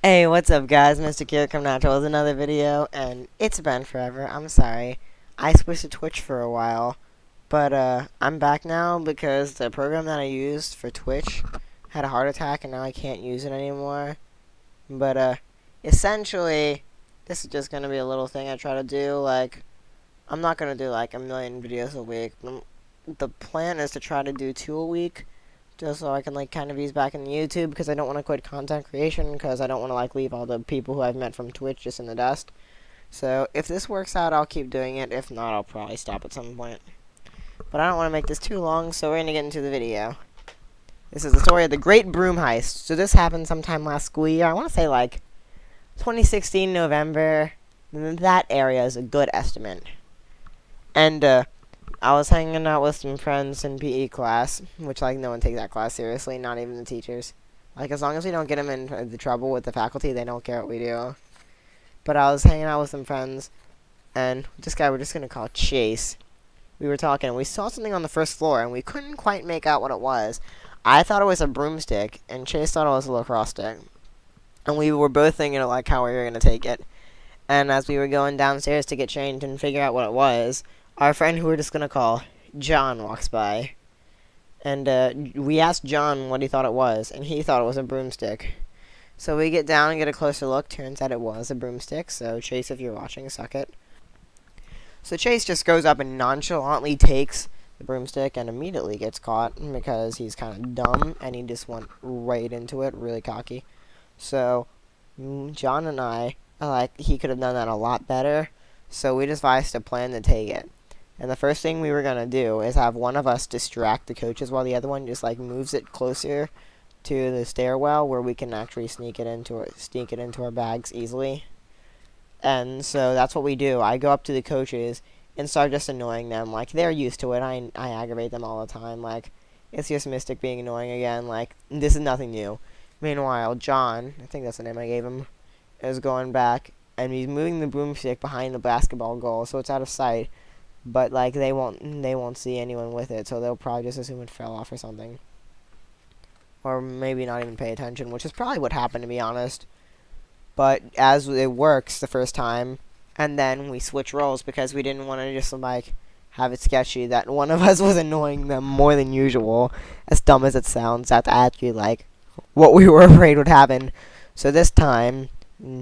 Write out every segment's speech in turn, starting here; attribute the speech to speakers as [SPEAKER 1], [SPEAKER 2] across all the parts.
[SPEAKER 1] Hey, what's up, guys? Mr. Kira coming out with another video, and it's been forever. I'm sorry. I switched to Twitch for a while, but I'm back now because the program that I used for Twitch had a heart attack, and now I can't use it anymore. But essentially, this is just gonna be a little thing I try to do. Like, I'm not gonna do like a million videos a week. The plan is to try to do 2 a week, just so I can like kind of ease back into YouTube because I don't want to quit content creation because I don't want to like leave all the people who I've met from Twitch just in the dust. So if this works out, I'll keep doing it. If not, I'll probably stop at some point. But I don't want to make this too long, so we're gonna get into the video. This is the story of the Great Broom Heist. So this happened sometime last school year. I want to say like 2016 November. That area is a good estimate. And I was hanging out with some friends in PE class, which, like, no one takes that class seriously, not even the teachers. Like, as long as we don't get them in the trouble with the faculty, they don't care what we do. But I was hanging out with some friends, and this guy we're just going to call Chase. We were talking, and we saw something on the first floor, and we couldn't quite make out what it was. I thought it was a broomstick, and Chase thought it was a lacrosse stick. And we were both thinking of, like, how we were going to take it. And as we were going downstairs to get changed and figure out what it was, our friend who we're just going to call John walks by. And we asked John what he thought it was, and he thought it was a broomstick. So we get down and get a closer look. Turns out it was a broomstick, so Chase, if you're watching, suck it. So Chase just goes up and nonchalantly takes the broomstick and immediately gets caught because he's kind of dumb, and he just went right into it, really cocky. So John and I are like, he could have done that a lot better, so we devised a plan to take it. And the first thing we were going to do is have one of us distract the coaches while the other one just, like, moves it closer to the stairwell where we can actually sneak it into our bags easily. And so that's what we do. I go up to the coaches and start just annoying them. Like, they're used to it. I aggravate them all the time. Like, it's just Mystic being annoying again. Like, this is nothing new. Meanwhile, John, I think that's the name I gave him, is going back, and he's moving the broomstick behind the basketball goal, so it's out of sight. But, like, they won't see anyone with it, so they'll probably just assume it fell off or something. Or maybe not even pay attention, which is probably what happened, to be honest. But as it works the first time, and then we switch roles because we didn't want to just, like, have it sketchy that one of us was annoying them more than usual. As dumb as it sounds, that's actually, like, what we were afraid would happen. So this time,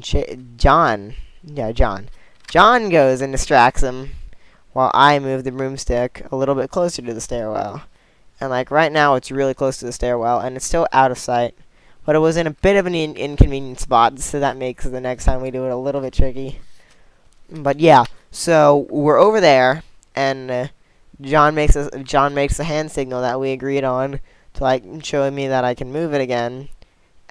[SPEAKER 1] John goes and distracts him, while I move the broomstick a little bit closer to the stairwell. And, like, right now it's really close to the stairwell, and it's still out of sight. But it was in a bit of an inconvenient spot, so that makes the next time we do it a little bit tricky. But yeah, so we're over there, and John makes the hand signal that we agreed on to, like, show me that I can move it again.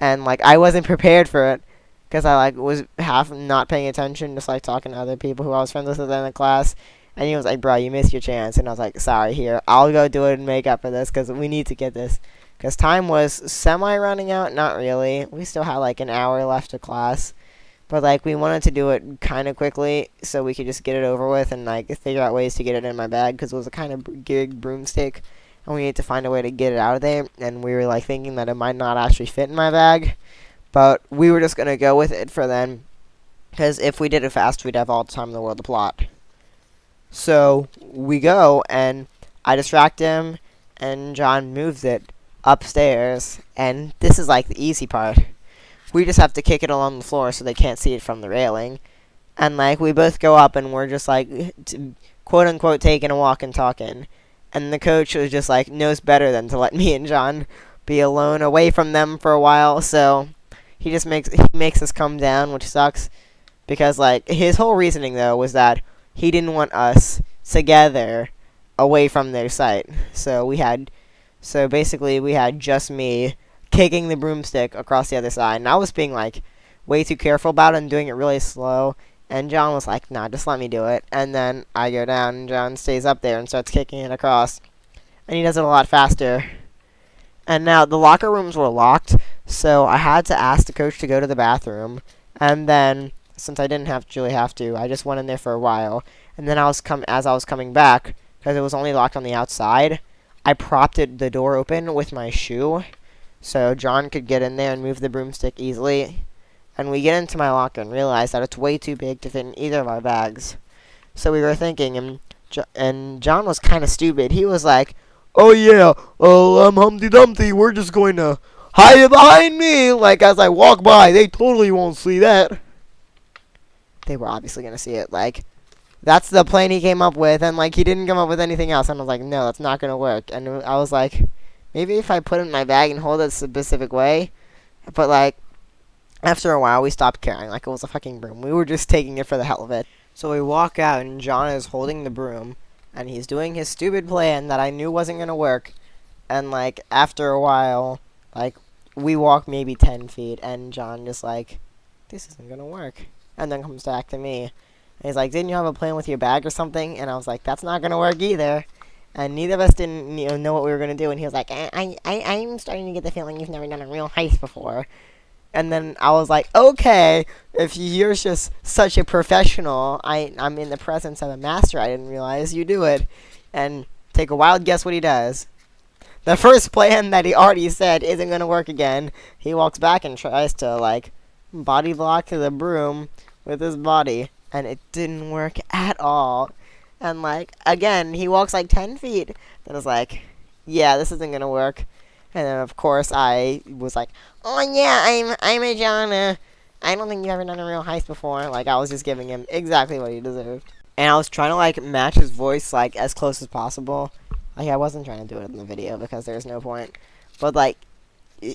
[SPEAKER 1] And, like, I wasn't prepared for it, because I, like, was half not paying attention, just, like, talking to other people who I was friends with in the class. And he was like, bro, you missed your chance. And I was like, sorry, here, I'll go do it and make up for this, because we need to get this. Because time was semi-running out, not really. We still had, like, an hour left of class. But, like, we wanted to do it kind of quickly, so we could just get it over with and, like, figure out ways to get it in my bag, because it was a kind of big broomstick. And we need to find a way to get it out of there. And we were, like, thinking that it might not actually fit in my bag. But we were just going to go with it for then, because if we did it fast, we'd have all the time in the world to plot. So we go, and I distract him, and John moves it upstairs. And this is, like, the easy part. We just have to kick it along the floor so they can't see it from the railing. And, like, we both go up, and we're just, like, quote-unquote taking a walk and talking. And the coach was just, like, knows better than to let me and John be alone away from them for a while. So he makes us come down, which sucks. Because, like, his whole reasoning, though, was that he didn't want us together away from their sight. So basically we had just me kicking the broomstick across the other side. And I was being, like, way too careful about it and doing it really slow. And John was like, nah, just let me do it. And then I go down, and John stays up there and starts kicking it across. And he does it a lot faster. And now the locker rooms were locked, so I had to ask the coach to go to the bathroom. And then, since I didn't really have to, I just went in there for a while. And then as I was coming back, because it was only locked on the outside, I propped the door open with my shoe, so John could get in there and move the broomstick easily. And we get into my locker and realize that it's way too big to fit in either of our bags. So we were thinking, and John was kind of stupid. He was like, "Oh yeah, Humpty Dumpty, we're just going to hide it behind me." Like, as I walk by, they totally won't see that. They were obviously going to see it. Like, that's the plan he came up with, and like, he didn't come up with anything else. And I was like, no, that's not going to work. And I was like, maybe if I put it in my bag and hold it a specific way. But like, after a while, we stopped caring. Like, it was a fucking broom. We were just taking it for the hell of it. So we walk out, and John is holding the broom, and he's doing his stupid plan that I knew wasn't going to work. And like, after a while, like, we walk maybe 10 feet, and John just like, this isn't going to work. And then comes back to me. And he's like, didn't you have a plan with your bag or something? And I was like, that's not going to work either. And neither of us didn't know what we were going to do. And he was like, I'm starting to get the feeling you've never done a real heist before. And then I was like, okay, if you're just such a professional, I'm in the presence of a master. I didn't realize you do it. And take a wild guess what he does. The first plan that he already said isn't going to work again. He walks back and tries to, like, body block the broom with his body. And it didn't work at all. And, like, again, he walks, like, 10 feet. Then it's like, yeah, this isn't going to work. And then, of course, I was like, oh, yeah, I'm a John. I don't think you've ever done a real heist before. Like, I was just giving him exactly what he deserved. And I was trying to, like, match his voice, like, as close as possible. Like, I wasn't trying to do it in the video because there's no point. But, like,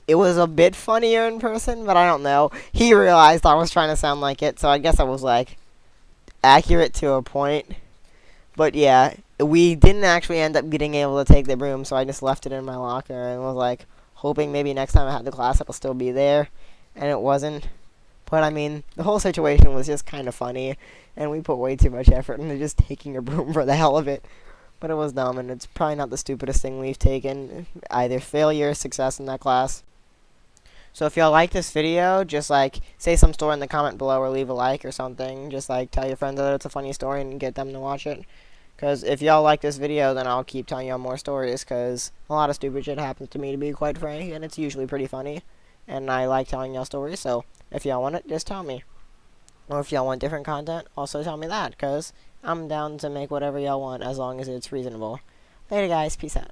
[SPEAKER 1] it was a bit funnier in person, but I don't know. He realized I was trying to sound like it, so I guess I was, like, accurate to a point. But, yeah, we didn't actually end up getting able to take the broom, so I just left it in my locker and was, like, hoping maybe next time I had the class it'll still be there. And it wasn't. But, I mean, the whole situation was just kind of funny, and we put way too much effort into just taking a broom for the hell of it. But it was dumb, and it's probably not the stupidest thing we've taken. Either failure or success in that class. So if y'all like this video, just, like, say some story in the comment below or leave a like or something. Just, like, tell your friends that it's a funny story and get them to watch it. Because if y'all like this video, then I'll keep telling y'all more stories, because a lot of stupid shit happens to me, to be quite frank, and it's usually pretty funny. And I like telling y'all stories, so if y'all want it, just tell me. Or if y'all want different content, also tell me that, because I'm down to make whatever y'all want as long as it's reasonable. Later, guys. Peace out.